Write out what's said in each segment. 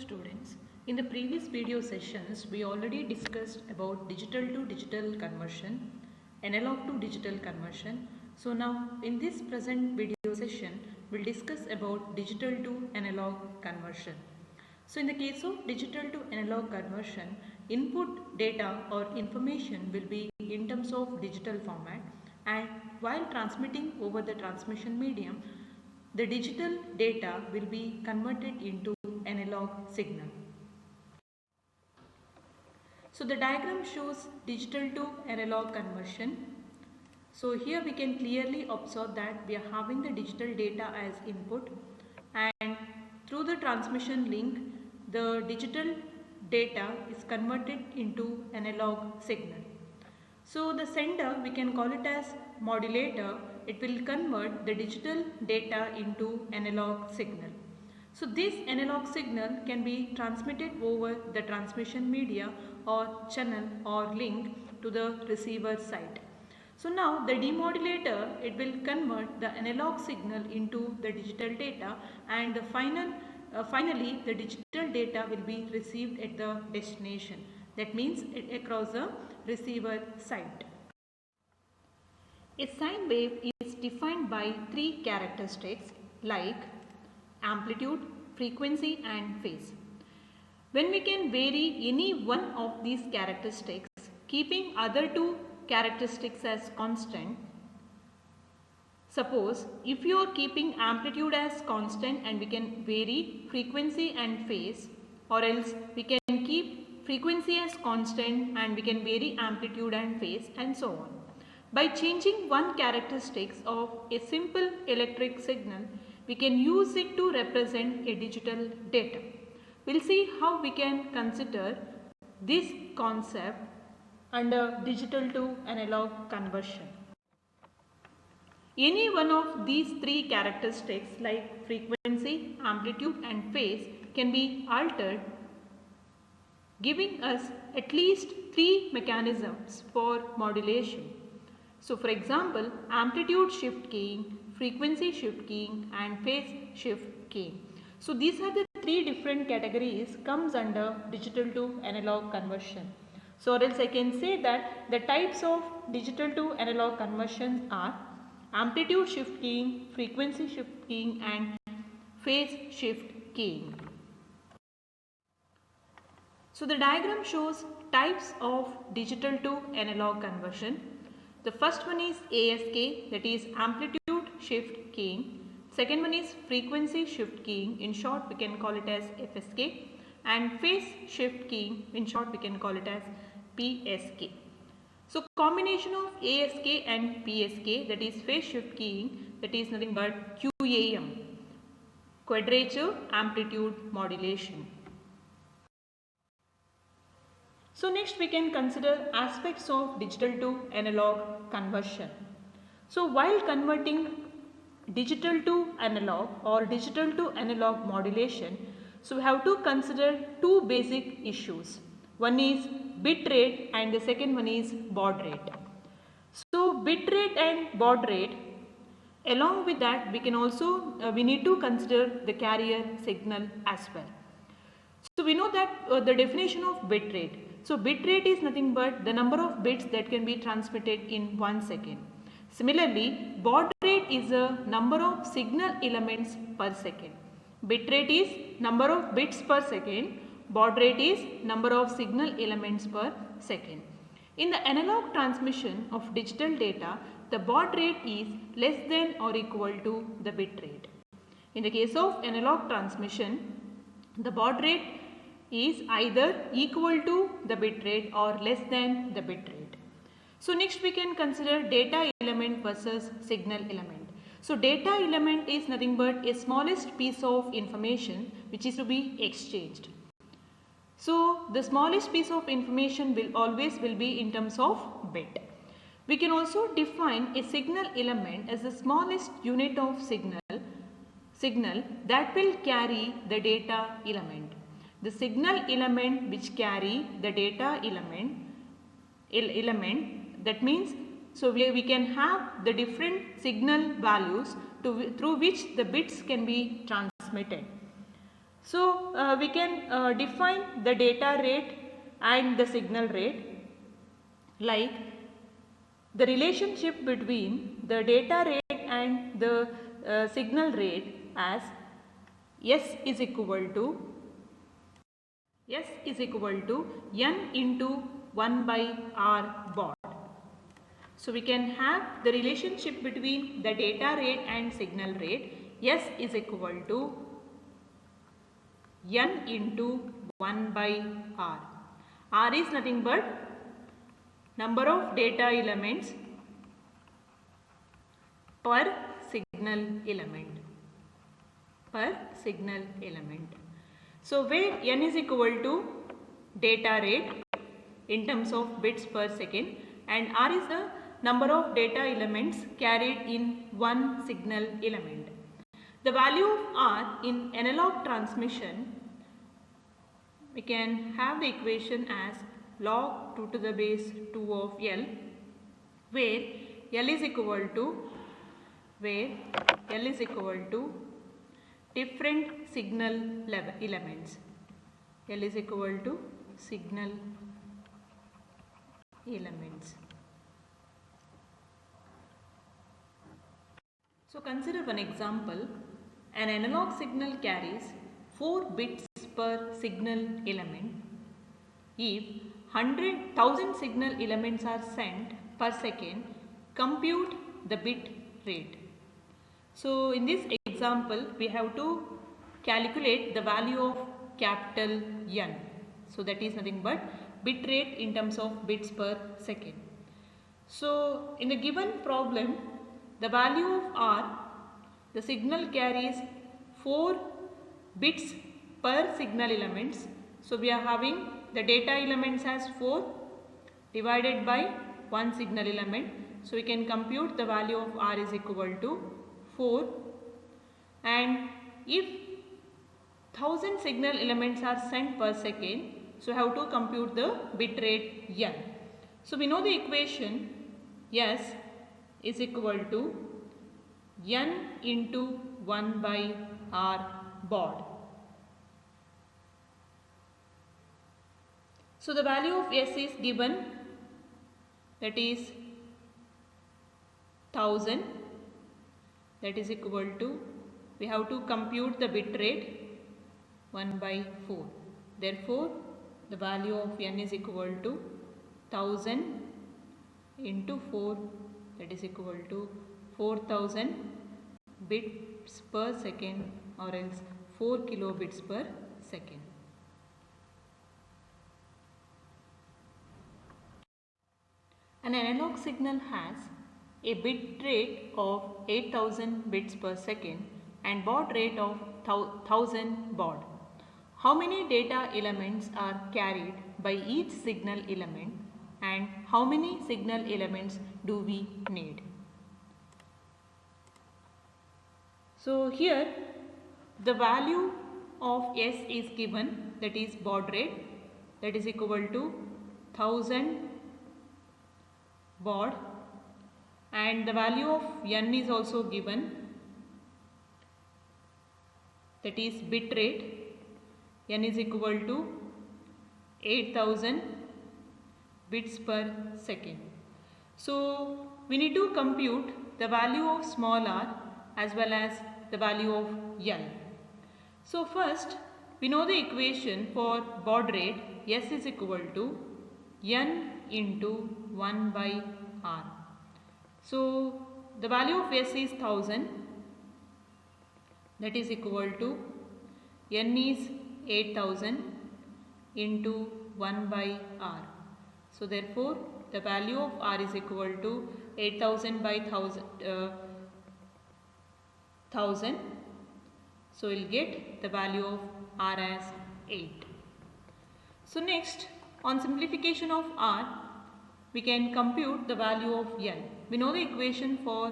students. In the previous video sessions, we already discussed about digital to digital conversion, analog to digital conversion. So now in this present video session, we'll discuss about digital to analog conversion. So in the case of digital to analog conversion, input data or information will be in terms of digital format, and while transmitting over the transmission medium, the digital data will be converted into analog signal. So the diagram shows digital to analog conversion. So here we can clearly observe that we are having the digital data as input, and through the transmission link the digital data is converted into analog signal. So the sender, we can call it as modulator, it will convert the digital data into analog signal. So this analog signal can be transmitted over the transmission media or channel or link to the receiver side. So now the demodulator, it will convert the analog signal into the digital data, and the finally the digital data will be received at the destination. That means across the receiver side. A sine wave is defined by three characteristics like amplitude, frequency and phase. When we can vary any one of these characteristics, keeping other two characteristics as constant. Suppose if you are keeping amplitude as constant and we can vary frequency and phase, or else we can keep frequency as constant and we can vary amplitude and phase, and so on. By changing one characteristics of a simple electric signal, we can use it to represent a digital data. We'll see how we can consider this concept under digital to analog conversion. Any one of these three characteristics like frequency, amplitude and phase can be altered, giving us at least three mechanisms for modulation. So for example, amplitude shift keying, frequency shift keying and phase shift keying. So these are the three different categories comes under digital to analog conversion. So or else I can say that the types of digital to analog conversions are amplitude shift keying, frequency shift keying and phase shift keying. So the diagram shows types of digital to analog conversion. The first one is ASK, that is amplitude shift keying. Second one is frequency shift keying, in short we can call it as FSK, and phase shift keying, in short we can call it as PSK. So combination of ASK and PSK, that is phase shift keying, that is nothing but QAM, quadrature amplitude modulation. So next we can consider aspects of digital to analog conversion. So while converting digital to analog or digital to analog modulation, so we have to consider two basic issues. One is bit rate and the second one is baud rate. So bit rate and baud rate, along with that we can also we need to consider the carrier signal as well. So we know that the definition of bit rate. So bit rate is nothing but the number of bits that can be transmitted in 1 second. Similarly, baud rate is a number of signal elements per second. Bit rate is number of bits per second, baud rate is number of signal elements per second. In the analog transmission of digital data, the baud rate is less than or equal to the bit rate. In the case of analog transmission, the baud rate is either equal to the bit rate or less than the bit rate. So next we can consider data element versus signal element. So data element is nothing but a smallest piece of information which is to be exchanged. So the smallest piece of information will always be in terms of bit. We can also define a signal element as the smallest unit of signal that will carry the data element. The signal element which carry the data element, that means so we can have the different signal values through which the bits can be transmitted. So we can define the data rate and the signal rate like the relationship between the data rate and the signal rate as S is equal to n into 1 by r baud. So we can have the relationship between the data rate and signal rate. S is equal to n into 1 by r. R is nothing but number of data elements per signal element. So where n is equal to data rate in terms of bits per second and r is the number of data elements carried in one signal element. The value of r in analog transmission, we can have the equation as log 2 to the base 2 of L, where L is equal to different signal elements. L is equal to signal elements. So consider one example. An analog signal carries 4 bits per signal element. If 100,000 signal elements are sent per second, compute the bit rate. So in this example, we have to calculate the value of capital N. So that is nothing but bit rate in terms of bits per second. So in the given problem, the value of R, the signal carries 4 bits per signal elements. So we are having the data elements as 4 divided by 1 signal element. So we can compute the value of R is equal to 4, and if 1000 signal elements are sent per second, so we have to compute the bit rate N. So we know the equation S is equal to N into 1 by R baud. So the value of S is given, that is 1000, that is equal to, we have to compute the bit rate 1 by 4. Therefore, the value of N is equal to 1000 into 4, that is equal to 4000 bits per second, or else 4 kilobits per second. An analog signal has a bit rate of 8000 bits per second and baud rate of 1000 baud. How many data elements are carried by each signal element, and how many signal elements do we need? So here the value of S is given, that is baud rate, that is equal to 1000 baud, and the value of N is also given, that is bit rate, N is equal to 8000 bits per second. So we need to compute the value of small r as well as the value of N. So first we know the equation for baud rate. S is equal to N into 1 by R. So the value of S is 1000, that is equal to N is 8000 into 1 by R. So therefore the value of R is equal to 8000 by 1000. So we'll get the value of R as 8. So next, on simplification of R, we can compute the value of N. We know the equation for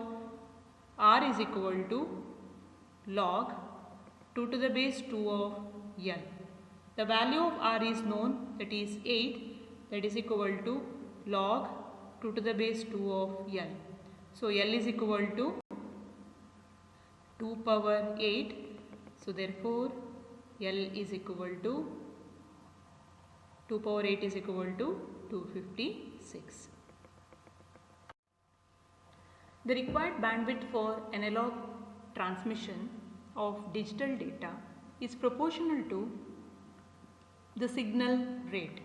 R is equal to log 2 to the base 2 of N. The value of R is known, that is 8, that is equal to log 2 to the base 2 of N. So L is equal to 2 power 8. So therefore L is equal to 2 power 8 is equal to 256. The required bandwidth for analog transmission of digital data is proportional to the signal rate.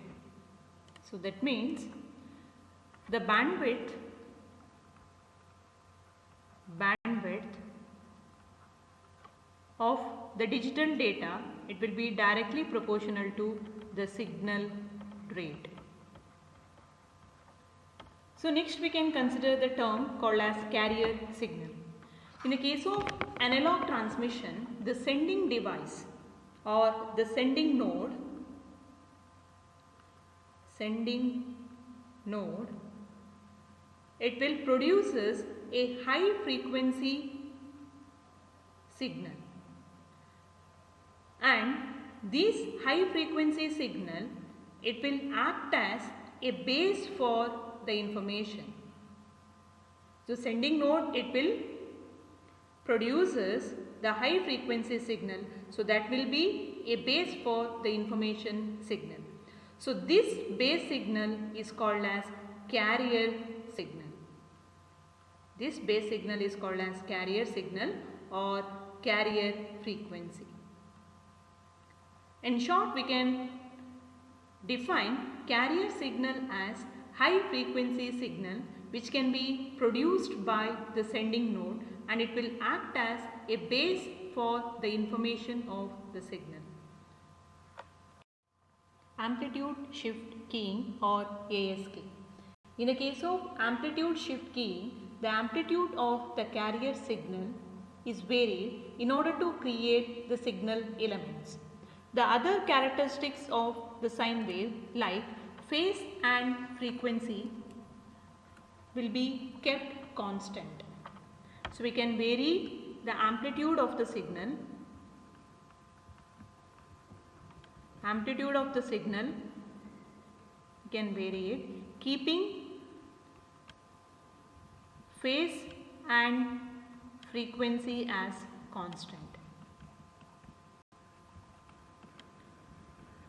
So that means the bandwidth of the digital data, it will be directly proportional to the signal rate. So next we can consider the term called as carrier signal. In the case of analog transmission, the sending device or the sending node, it will produces a high frequency signal, and this high frequency signal, it will act as a base for the information. So sending node, it will produces the high frequency signal, so that will be a base for the information signal. So this base signal is called as carrier signal. This base signal is called as carrier signal or carrier frequency. In short, we can define carrier signal as high frequency signal which can be produced by the sending node, and it will act as a base for the information of the signal. Amplitude shift keying or ASK. In the case of amplitude shift keying, the amplitude of the carrier signal is varied in order to create the signal elements. The other characteristics of the sine wave, like phase and frequency, will be kept constant. So we can vary the amplitude of the signal. We can vary it, keeping phase and frequency as constant.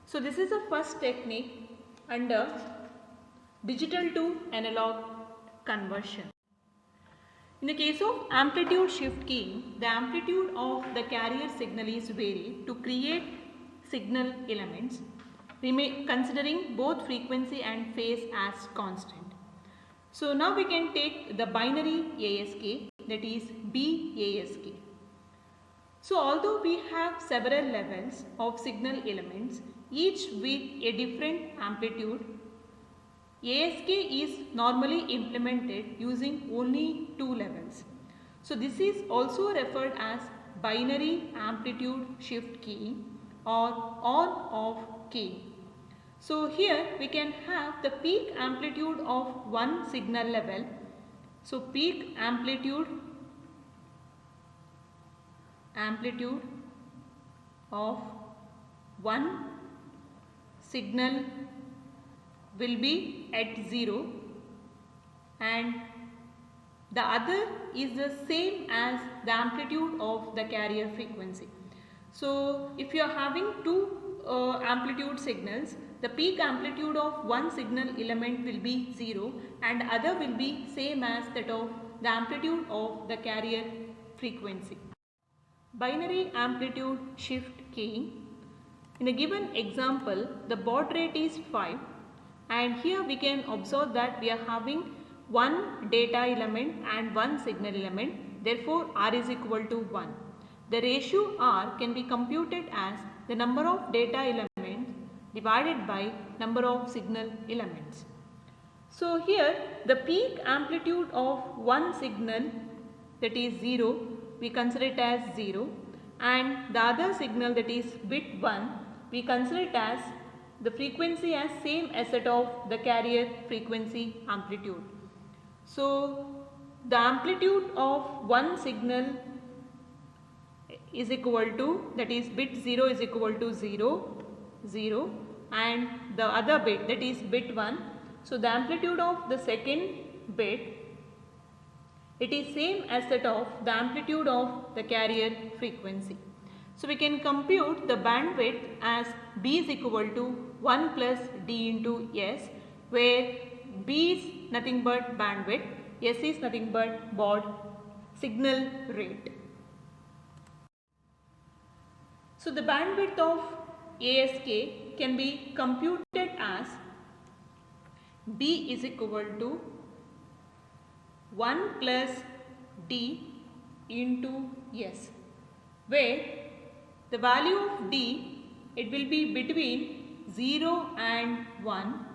So this is the first technique under digital to analog conversion. In the case of amplitude shift keying, the amplitude of the carrier signal is varied to create signal elements, considering both frequency and phase as constant. So now we can take the binary ASK, that is BASK. So although we have several levels of signal elements, each with a different amplitude, ASK is normally implemented using only two levels. So this is also referred as binary amplitude shift keying or on-off keying. So here we can have the peak amplitude of one signal level. So peak amplitude of one signal will be at 0, and the other is the same as the amplitude of the carrier frequency. So if you are having two amplitude signals, the peak amplitude of one signal element will be 0 and other will be same as that of the amplitude of the carrier frequency. Binary amplitude shift keying. In a given example, the baud rate is 5, and here we can observe that we are having one data element and one signal element, therefore R is equal to 1. The ratio R can be computed as the number of data elements divided by number of signal elements. So here the peak amplitude of one signal, that is 0, we consider it as 0, and the other signal, that is bit 1, we consider it as the frequency as same as that of the carrier frequency amplitude. So the amplitude of one signal is equal to, that is bit 0 is equal to 0, 0, and the other bit, that is bit 1. So the amplitude of the second bit, it is same as that of the amplitude of the carrier frequency. So we can compute the bandwidth as B is equal to 1 plus D into S, where B is nothing but bandwidth, S is nothing but baud signal rate. So the bandwidth of ASK can be computed as B is equal to 1 plus D into S, where the value of D, it will be between 0 and 1,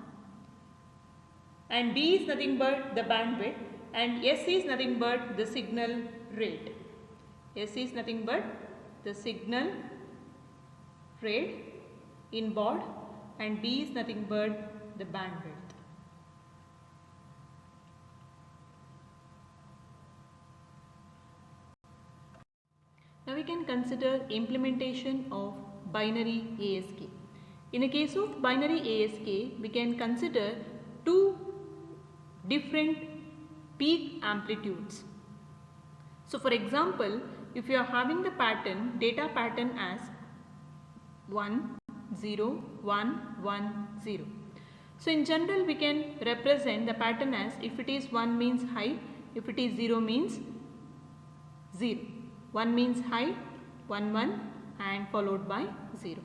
and D is nothing but the bandwidth, and S is nothing but the signal rate. S is nothing but the signal rate in baud, and B is nothing but the bandwidth. Now we can consider implementation of binary ASK. In a case of binary ASK, we can consider two different peak amplitudes. So for example, if you are having the pattern, data pattern as 1, 0, 1, 1, 0. So in general, we can represent the pattern as if it is 1 means high, if it is 0 means 0. 1 means high, 1, 1 and followed by 0.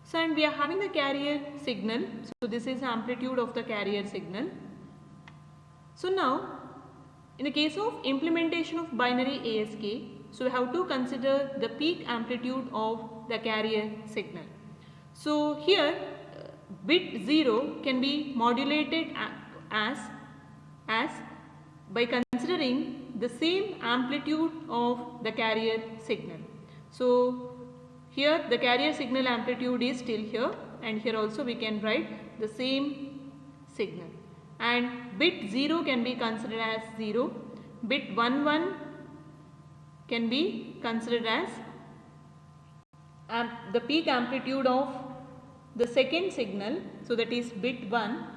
So and we are having the carrier signal. So this is the amplitude of the carrier signal. So now in the case of implementation of binary ASK, so we have to consider the peak amplitude of the carrier signal. So here bit 0 can be modulated as by considering the same amplitude of the carrier signal. So here the carrier signal amplitude is still here, and here also we can write the same signal, and bit 0 can be considered as 0, bit 1 1 can be considered as the peak amplitude of the second signal, so that is bit 1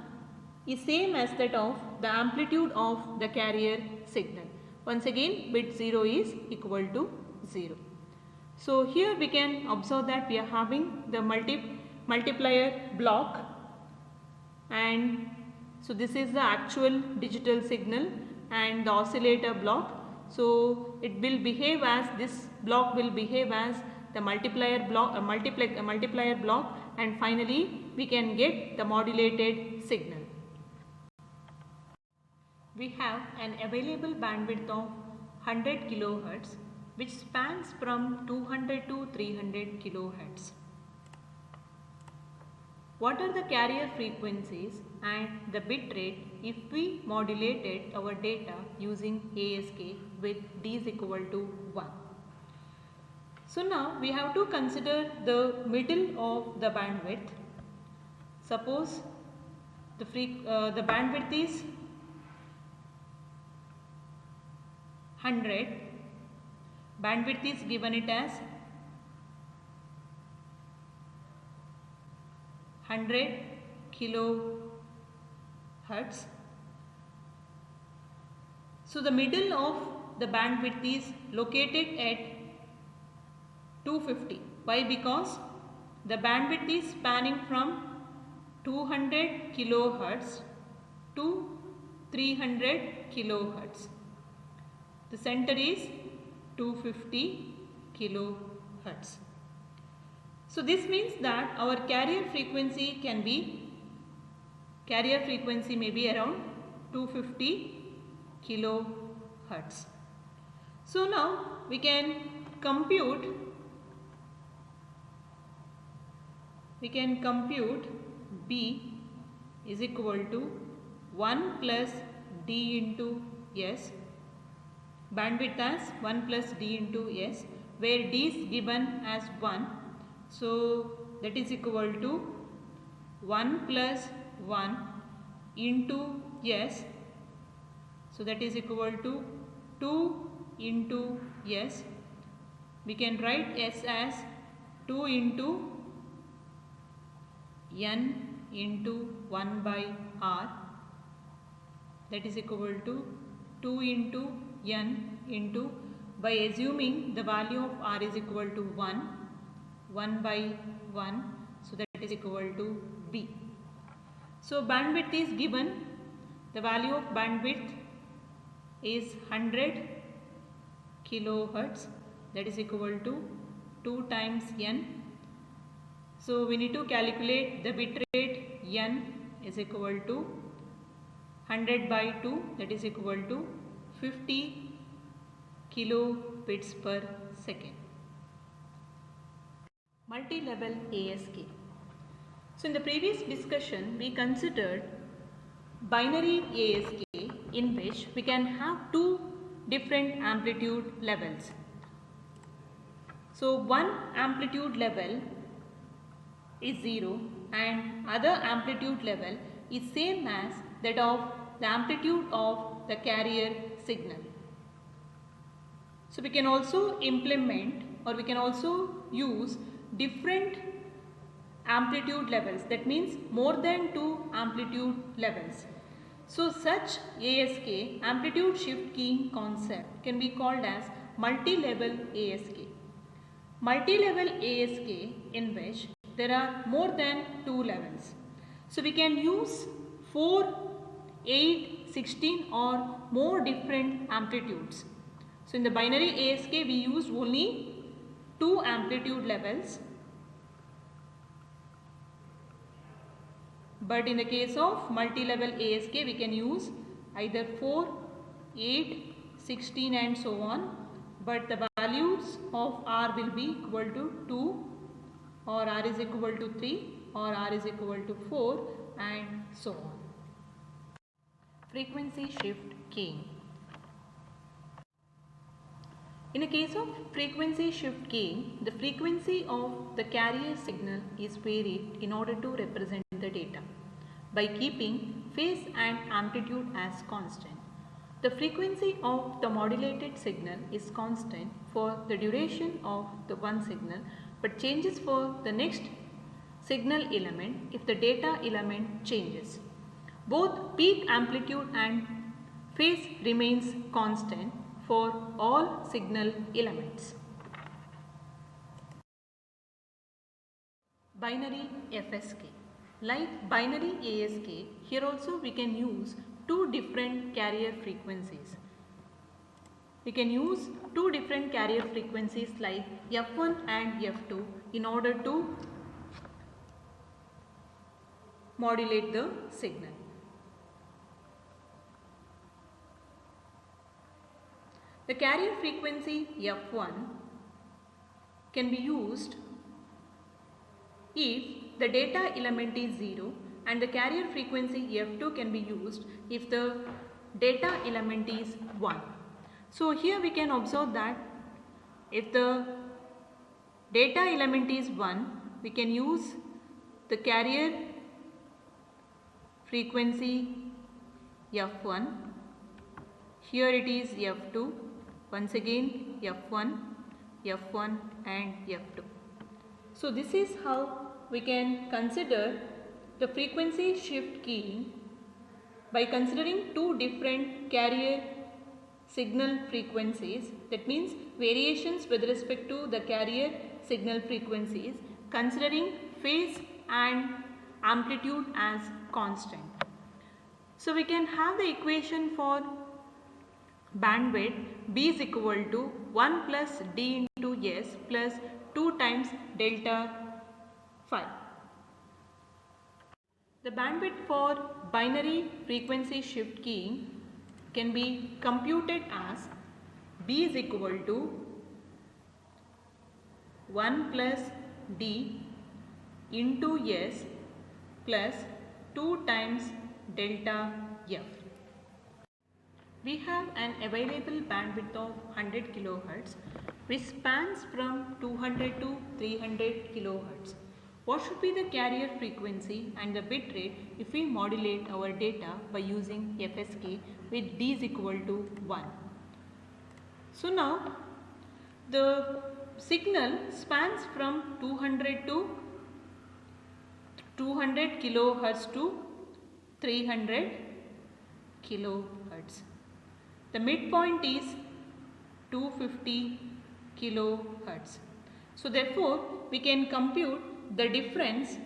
is same as that of the amplitude of the carrier signal. Once again bit 0 is equal to 0. So here we can observe that we are having the multiplier block, and so this is the actual digital signal and the oscillator block. So it will behave as, this block will behave as the multiplier block, and finally we can get the modulated signal. We have an available bandwidth of 100 kHz which spans from 200 to 300 kHz. What are the carrier frequencies and the bit rate if we modulated our data using ASK with D is equal to 1? So now we have to consider the middle of the bandwidth. Suppose the bandwidth is 100, bandwidth is given it as 100 kHz. So the middle of the bandwidth is located at 250. Why? Because the bandwidth is spanning from 200 kHz to 300 kHz. The center is 250 kHz. So this means that our carrier frequency may be around 250 kHz. So now we can compute B is equal to 1 plus D into S, bandwidth as 1 plus D into S, where D is given as 1. So that is equal to 1 plus 1 into S. So that is equal to 2 into S. We can write S as 2 into N into 1 by R. That is equal to 2 into N into, by assuming the value of R is equal to 1, 1 by 1, so that is equal to B. So bandwidth is given, the value of bandwidth is 100 kilohertz, that is equal to 2 times n. So we need to calculate the bit rate. N is equal to 100 by 2, that is equal to 50 kilobits per second. Multi-level ASK. So in the previous discussion we considered binary ASK, in which we can have two different amplitude levels. So one amplitude level is 0 and other amplitude level is same as that of the amplitude of the carrier signal. So we can also implement, or we can also use different amplitude levels, that means more than 2 amplitude levels. So such ASK, amplitude shift keying concept, can be called as multi-level ASK. Multi-level ASK in which there are more than 2 levels. So we can use 4, 8, 16 or more different amplitudes. So in the binary ASK we use only 2 amplitude levels, but in the case of multi-level ASK we can use either 4, 8, 16 and so on, but the values of R will be equal to 2 or R is equal to 3 or R is equal to 4 and so on. Frequency shift keying. In a case of frequency shift keying, the frequency of the carrier signal is varied in order to represent the data by keeping phase and amplitude as constant. The frequency of the modulated signal is constant for the duration of the one signal, but changes for the next signal element if the data element changes. Both peak amplitude and phase remains constant for all signal elements. Binary FSK. Like binary ASK, here also we can use two different carrier frequencies. We can use two different carrier frequencies like F1 and F2 in order to modulate the signal. The carrier frequency F1 can be used if the data element is 0, and the carrier frequency F2 can be used if the data element is 1. So here we can observe that if the data element is 1, we can use the carrier frequency F1. Here it is F2. Once again F1, F1 and F2. So this is how we can consider the frequency shift keying by considering two different carrier signal frequencies. That means variations with respect to the carrier signal frequencies, considering phase and amplitude as constant. So we can have the equation for bandwidth B is equal to 1 plus D into S plus 2 times delta phi. The bandwidth for binary frequency shift keying can be computed as B is equal to 1 plus D into S plus 2 times delta F. We have an available bandwidth of 100 kHz which spans from 200 to 300 kHz. What should be the carrier frequency and the bit rate if we modulate our data by using FSK with D is equal to 1? So now the signal spans from 200 kHz to 300 kHz. The midpoint is 250 kHz. So therefore, we can compute the difference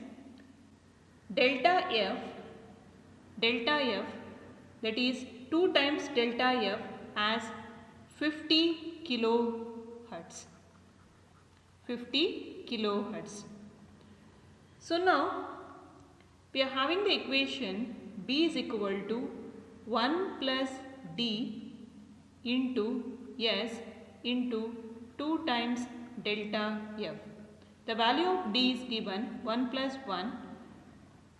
delta F that is 2 times delta F as 50 kilohertz. 50 kilohertz. So now we are having the equation B is equal to 1 plus D into S into 2 times delta F. The value of D is given 1 plus 1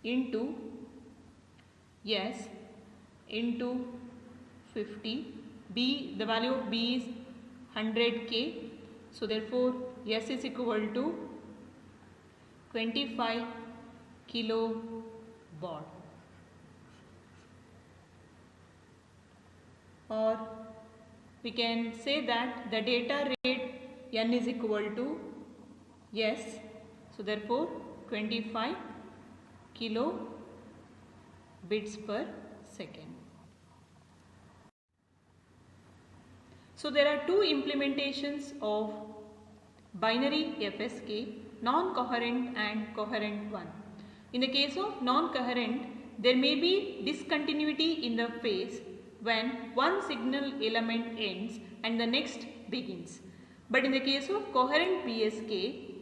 into S into 50. B, the value of B is 100K. So therefore S is equal to 25 kilowatt. Or we can say that the data rate N is equal to S. So therefore 25 kilobits per second. So there are two implementations of binary FSK, non-coherent and coherent one. In the case of non-coherent, there may be discontinuity in the phase when one signal element ends and the next begins. But in the case of coherent BSK,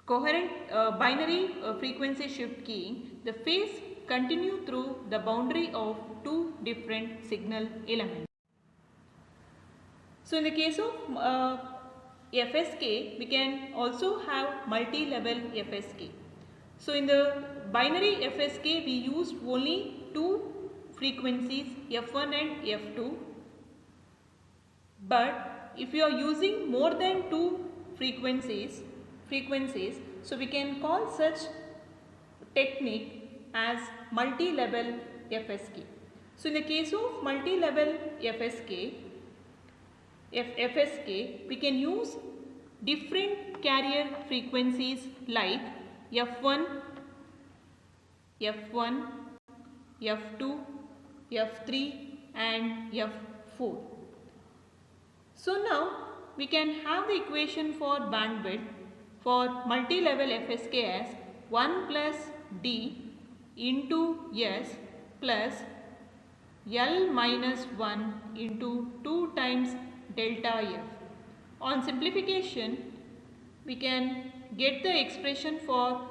coherent binary frequency shift keying, the phase continue through the boundary of two different signal elements. So in the case of FSK, we can also have multi-level FSK. So in the binary FSK, we used only two frequencies F1 and F2. But if you are using more than two frequencies, so we can call such technique as multi-level FSK. So in the case of multi-level FSK, we can use different carrier frequencies like F1, F2, F3 and F4. So now we can have the equation for bandwidth for multi-level FSK as 1 plus D into S plus L minus 1 into 2 times delta F. On simplification, we can get the expression for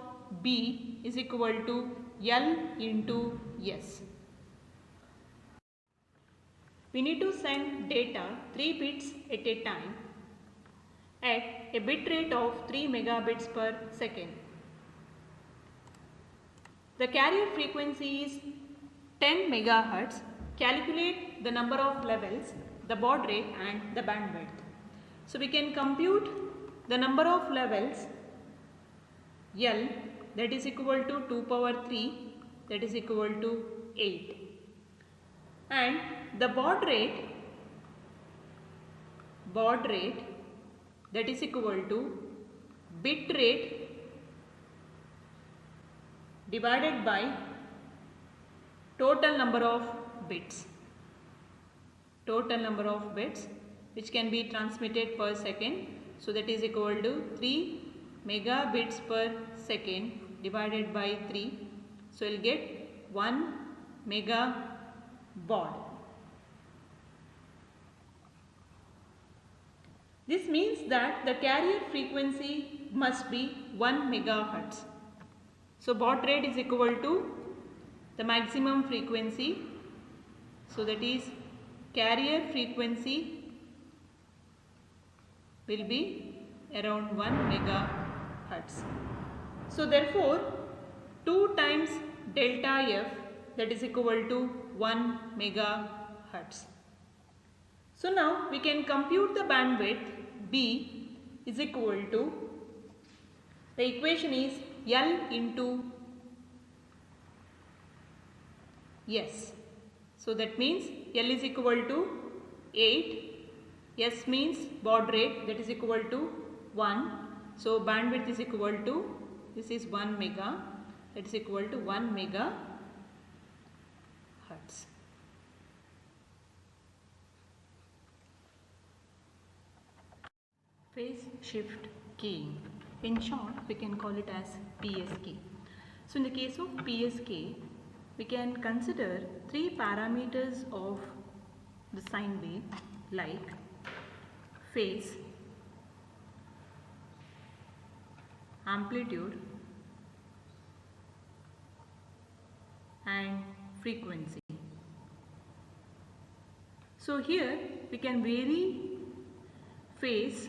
B is equal to L into S. We need to send data 3 bits at a time at a bit rate of 3 megabits per second. The carrier frequency is 10 megahertz. Calculate the number of levels, the baud rate and the bandwidth. So we can compute the number of levels L, that is equal to 2 power 3, that is equal to 8. And the baud rate that is equal to bit rate divided by total number of bits. Which can be transmitted per second. So that is equal to 3 megabits per second divided by 3. So you will get 1 mega baud. This means that the carrier frequency must be 1 megahertz. So baud rate is equal to the maximum frequency. So that is carrier frequency will be around 1 megahertz. So therefore 2 times delta F, that is equal to 1 megahertz. So now we can compute the bandwidth B is equal to, the equation is L into S. So that means L is equal to 8, S means baud rate, that is equal to 1. So bandwidth is equal to, this is 1 mega, that is equal to 1 megahertz. Phase shift keying. In short, we can call it as PSK. So in the case of PSK, we can consider three parameters of the sine wave like phase, amplitude and frequency. So here we can vary phase,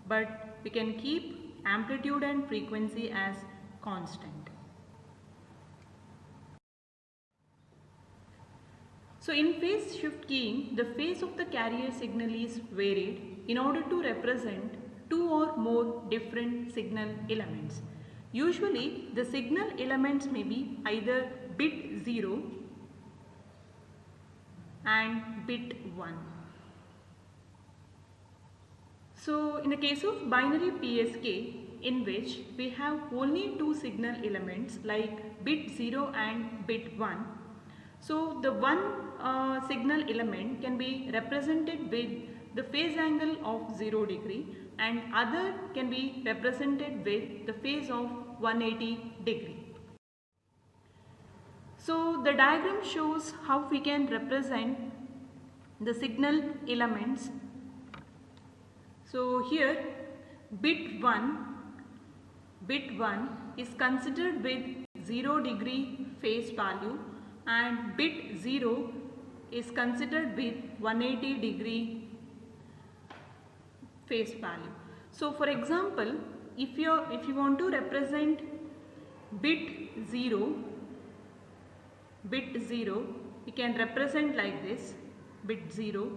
but we can keep amplitude and frequency as constant. So in phase shift keying, the phase of the carrier signal is varied in order to represent two or more different signal elements. Usually the signal elements may be either bit 0 and bit 1. So in the case of binary PSK, in which we have only two signal elements like bit 0 and bit 1. So the one signal element can be represented with the phase angle of 0 degree and other can be represented with the phase of 180 degree. So the diagram shows how we can represent the signal elements. So here bit 1 is considered with 0 degree phase value and bit 0 is considered with 180 degree phase value. So for example, if you want to represent bit 0, we can represent like this, bit 0,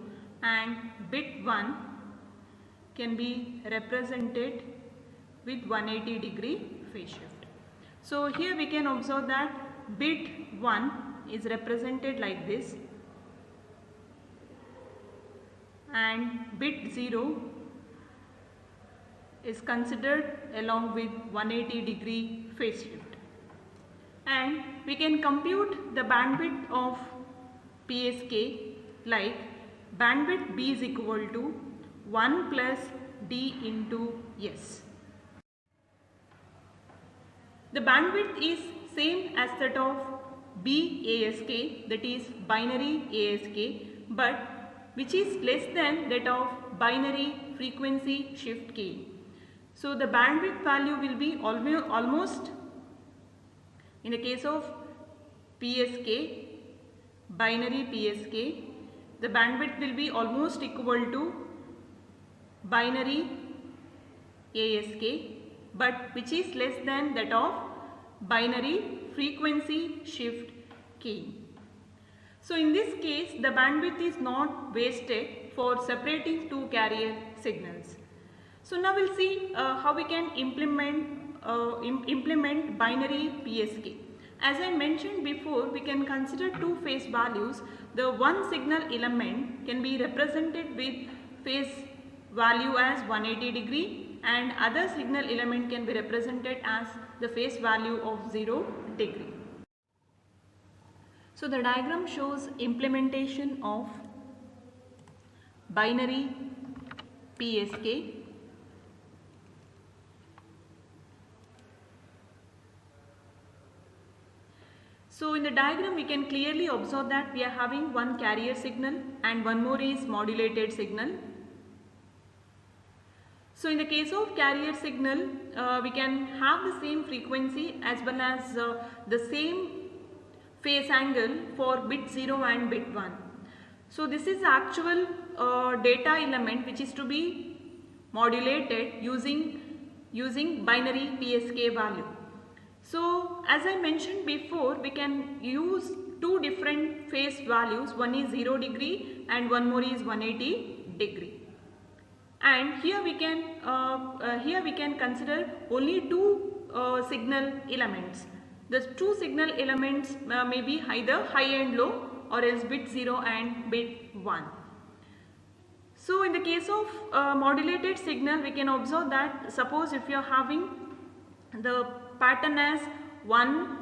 and bit 1 can be represented with 180 degree phase shift. So here we can observe that bit 1 is represented like this and bit 0 is considered along with 180 degree phase shift. And we can compute the bandwidth of PSK like bandwidth B is equal to 1 plus D into S. The bandwidth is same as that of BASK, that is binary ASK, but which is less than that of binary frequency shift keying. So the bandwidth value will be almost, in the case of PSK, binary PSK, the bandwidth will be almost equal to binary ASK, but which is less than that of binary frequency shift keying. So in this case, the bandwidth is not wasted for separating two carrier signals. So now we'll see how we can implement binary PSK. As I mentioned before, we can consider two phase values. The one signal element can be represented with phase value as 180 degree and other signal element can be represented as the phase value of 0 degree. So the diagram shows implementation of binary PSK. So in the diagram we can clearly observe that we are having one carrier signal and one more is modulated signal. So in the case of carrier signal, we can have the same frequency as well as the same phase angle for bit 0 and bit 1. So this is the actual data element which is to be modulated using binary PSK value. So as I mentioned before, we can use two different phase values, one is 0 degree and one more is 180 degree. And here we can consider only two signal elements. The two signal elements may be either high and low or else bit 0 and bit 1. So in the case of modulated signal, we can observe that suppose if you are having the pattern as 1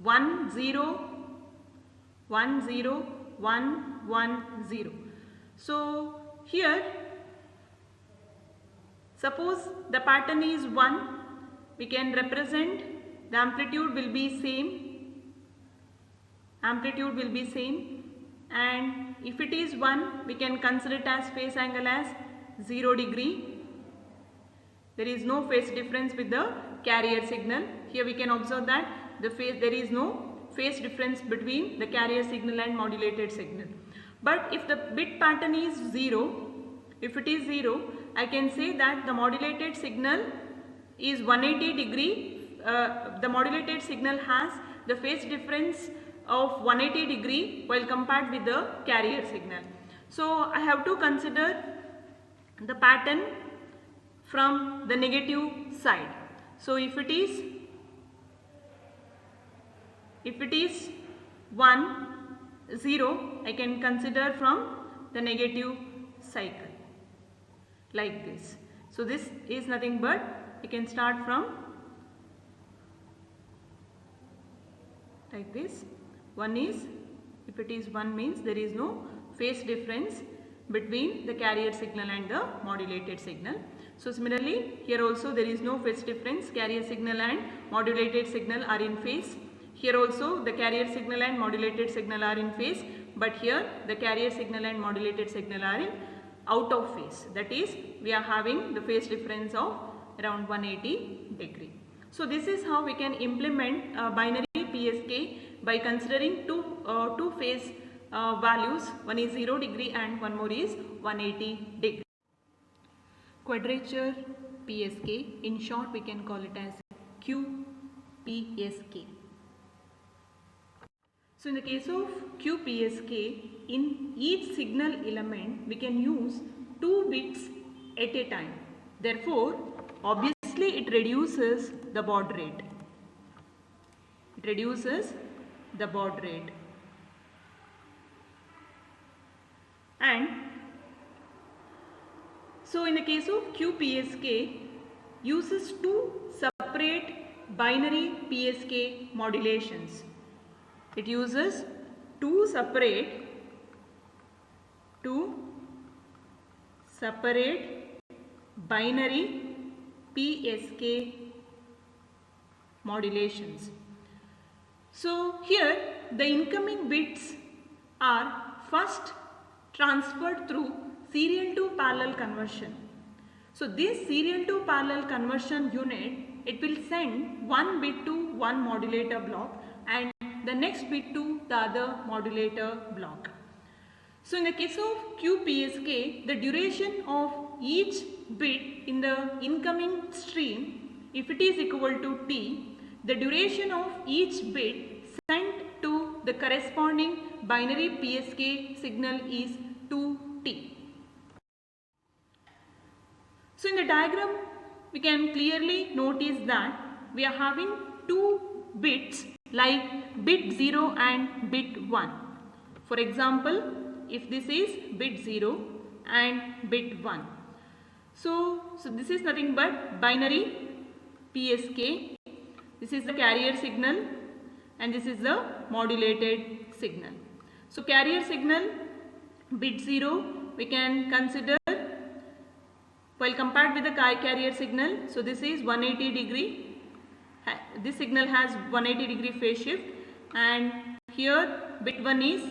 1 0 1 0 1 1 0. So here Suppose the pattern is 1, we can represent the amplitude will be same, and if it is 1, we can consider it as phase angle as 0 degree. There is no phase difference with the carrier signal. Here we can observe that there is no phase difference between the carrier signal and modulated signal. But if the bit pattern is 0, if it is 0, I can say that the modulated signal is 180 degree. The modulated signal has the phase difference of 180 degree while compared with the carrier signal. So I have to consider the pattern from the negative side. So if it is 1, 0, I can consider from the negative cycle like this. So this is nothing but, you can start from like this. 1 is, if it is 1 means there is no phase difference between the carrier signal and the modulated signal. So similarly here also there is no phase difference, carrier signal and modulated signal are in phase. Here also the carrier signal and modulated signal are in phase, but here the carrier signal and modulated signal are in out of phase. That is, we are having the phase difference of around 180 degree. So this is how we can implement binary PSK by considering two phase values. One is 0 degree and one more is 180 degree. Quadrature PSK, in short we can call it as QPSK. So in the case of QPSK, in each signal element we can use 2 bits at a time. Therefore, obviously it reduces the baud rate. It reduces the baud rate. And so in the case of QPSK, uses 2 separate binary PSK modulations. It uses 2 separate binary PSK modulations. So here the incoming bits are first transferred through serial to parallel conversion. So this serial to parallel conversion unit, it will send one bit to one modulator block and the next bit to the other modulator block. So in the case of QPSK, the duration of each bit in the incoming stream, if it is equal to T, the duration of each bit sent to the corresponding binary PSK signal is 2T. So in the diagram, we can clearly notice that we are having 2 bits like bit 0 and bit 1. For example, if this is bit 0 and bit 1. So this is nothing but binary PSK. This is the carrier signal and this is the modulated signal. So carrier signal bit 0 we can consider while compared with the carrier signal. So this is 180 degree. This signal has 180 degree phase shift, and here bit 1 is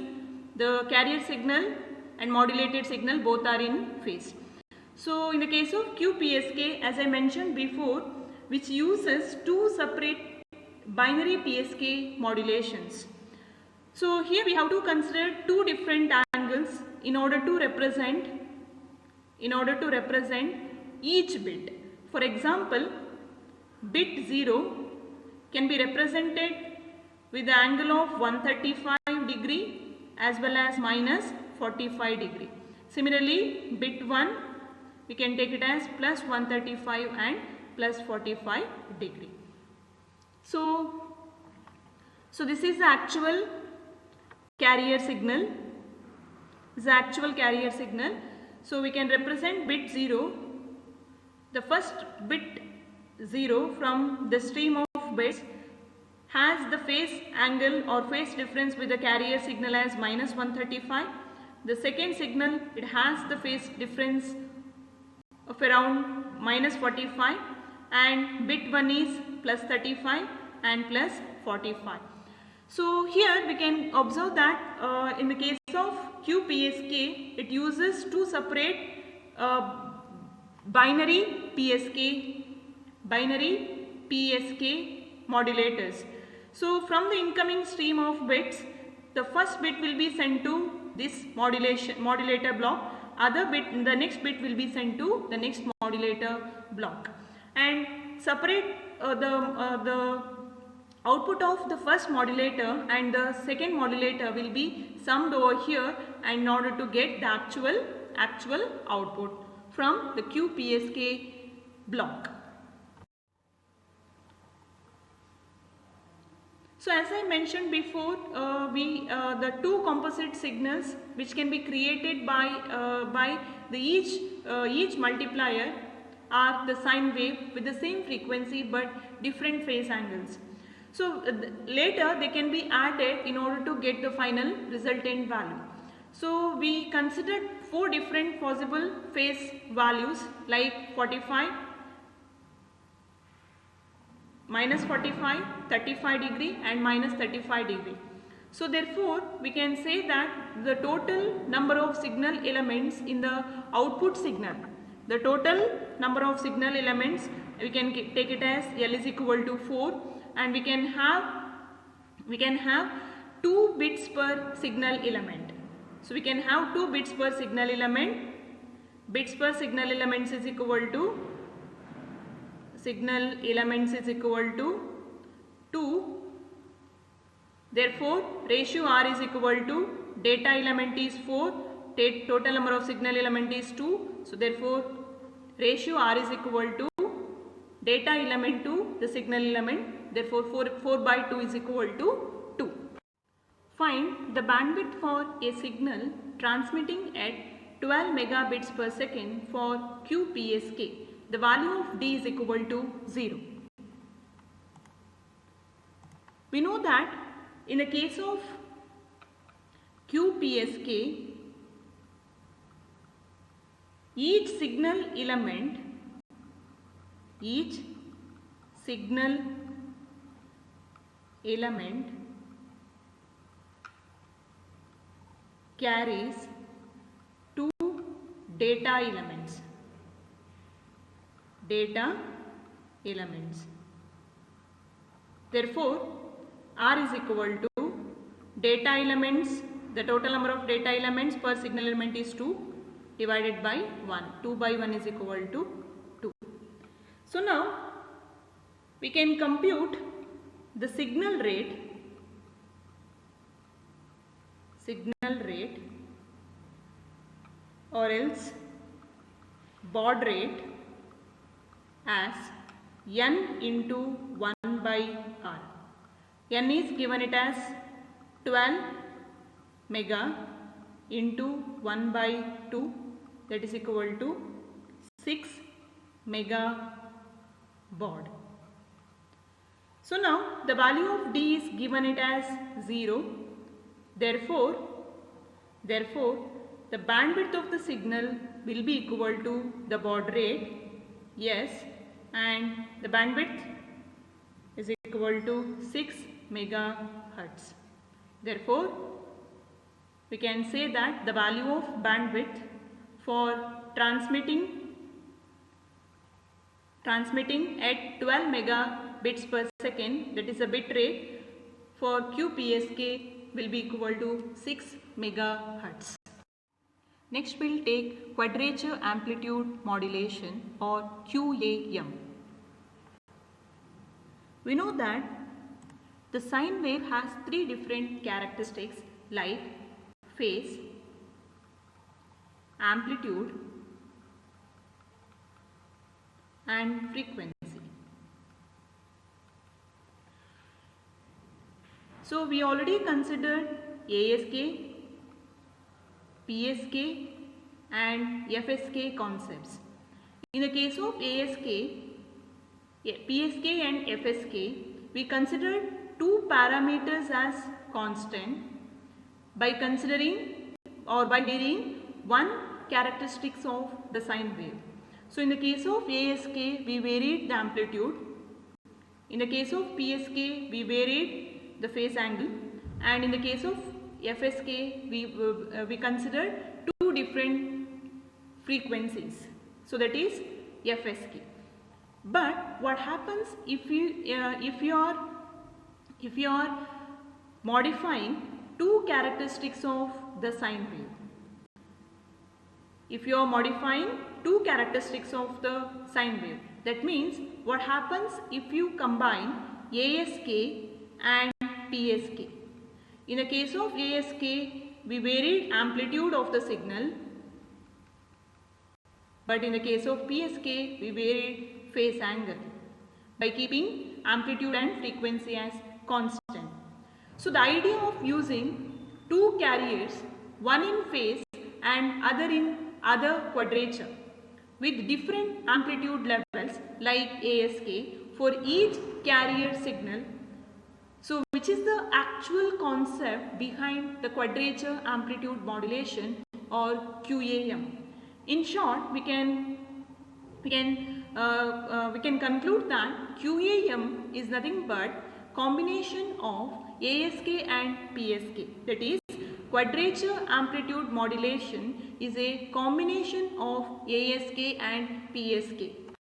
the carrier signal and modulated signal, both are in phase. So in the case of QPSK, as I mentioned before, which uses 2 separate binary PSK modulations. So here we have to consider 2 different angles in order to represent each bit. For example, bit 0 can be represented with the angle of 135 degree as well as minus 45 degree. Similarly, bit 1 we can take it as plus 135 and plus 45 degree. So this is the actual carrier signal. This is the actual carrier signal. So we can represent bit 0, the first bit 0 from the stream of bits has the phase angle or phase difference with the carrier signal as minus 135. The second signal, it has the phase difference of around minus 45, and bit 1 is plus 35 and plus 45. So here we can observe that in the case of QPSK, it uses two separate binary PSK modulators. So from the incoming stream of bits, the first bit will be sent to this modulator block, the next bit will be sent to the next modulator block, and separate the output of the first modulator and the second modulator will be summed over here in order to get the actual output from the QPSK block. So as I mentioned before, the two composite signals which can be created by the each multiplier are the sine wave with the same frequency but different phase angles. So later they can be added in order to get the final resultant value. So we considered 4 different possible phase values like 45, minus 45, 35 degree and minus 35 degree. So therefore we can say that the total number of signal elements in the output signal, the total number of signal elements, we can take it as L is equal to 4, and we can have 2 bits per signal element. So we can have 2 bits per signal element. Bits per signal elements is equal to 2. Therefore ratio R is equal to data element is 4, total number of signal element is 2. So therefore ratio R is equal to data element to the signal element, therefore 4 by 2 is equal to 2. Find the bandwidth for a signal transmitting at 12 megabits per second for QPSK. The value of D is equal to 0. We know that in the case of QPSK, each signal element carries 2 data elements. Therefore R is equal to data elements, the total number of data elements per signal element is 2 divided by 1. 2 by 1 is equal to 2. So now we can compute the signal rate or else baud rate as n into 1 by R. N is given it as 12 mega into 1 by 2, that is equal to 6 mega baud. So now the value of D is given it as 0. Therefore the bandwidth of the signal will be equal to the baud rate, yes, and the bandwidth is equal to 6 megahertz. Therefore we can say that the value of bandwidth for transmitting at 12 megabits per second, that is a bit rate, for QPSK will be equal to 6 megahertz. Next we will take quadrature amplitude modulation or QAM. We know that the sine wave has 3 different characteristics like phase, amplitude and frequency. So we already considered ASK, PSK and FSK concepts. In the case of PSK and FSK, we considered 2 parameters as constant by considering or by dealing one characteristics of the sine wave. So in the case of ASK, we varied the amplitude. In the case of PSK, we varied the phase angle, and in the case of FSK, we considered two different frequencies. So that is FSK. But what happens if you are modifying two characteristics of the sine wave? If you are modifying two characteristics of the sine wave, that means what happens if you combine ASK and PSK? In the case of ASK, we varied amplitude of the signal, but in the case of PSK, we varied phase angle by keeping amplitude and frequency as constant. So the idea of using two carriers, one in phase and other in other quadrature, with different amplitude levels like ASK for each carrier signal. So which is the actual concept behind the quadrature amplitude modulation or QAM? In short, we can conclude that QAM is nothing but combination of ASK and PSK. That is, quadrature amplitude modulation is a combination of ASK and PSK.